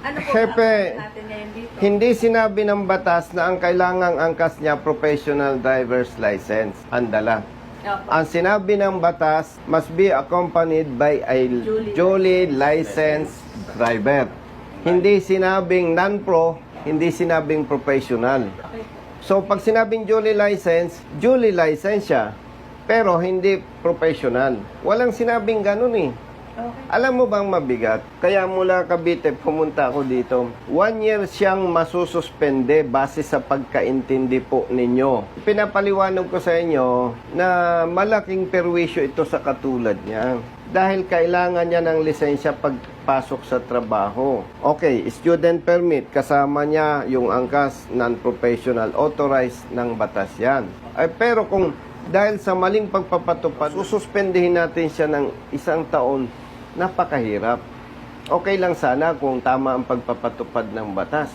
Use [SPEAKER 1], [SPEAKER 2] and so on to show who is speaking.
[SPEAKER 1] Ano po
[SPEAKER 2] Siyempre,
[SPEAKER 1] ang natin ngayon dito?
[SPEAKER 2] hindi sinabi ng batas na ang kailangang angkas niya professional driver's license, ang dala.
[SPEAKER 1] Opo.
[SPEAKER 2] Ang sinabi ng batas must be accompanied by a duly licensed driver. Hindi sinabing non-pro, hindi sinabing professional.
[SPEAKER 1] Okay.
[SPEAKER 2] So, pag sinabing duly licensed siya, pero hindi professional. Walang sinabing ganun eh.
[SPEAKER 1] Okay.
[SPEAKER 2] Alam mo bang mabigat? Kaya mula Cavite, pumunta ako dito. 1 year siyang masususpende base sa pagkaintindi po ninyo. Pinapaliwanag ko sa inyo na malaking perwisyo ito sa katulad niya. Dahil kailangan niya ng lisensya pagpasok sa trabaho. Okay, student permit, kasama niya yung angkas, non-professional, authorized ng batas yan. Ay, pero kung dahil sa maling pagpapatupad, sususpendihin natin siya ng 1 taon, napakahirap. Okay lang sana kung tama ang pagpapatupad ng batas.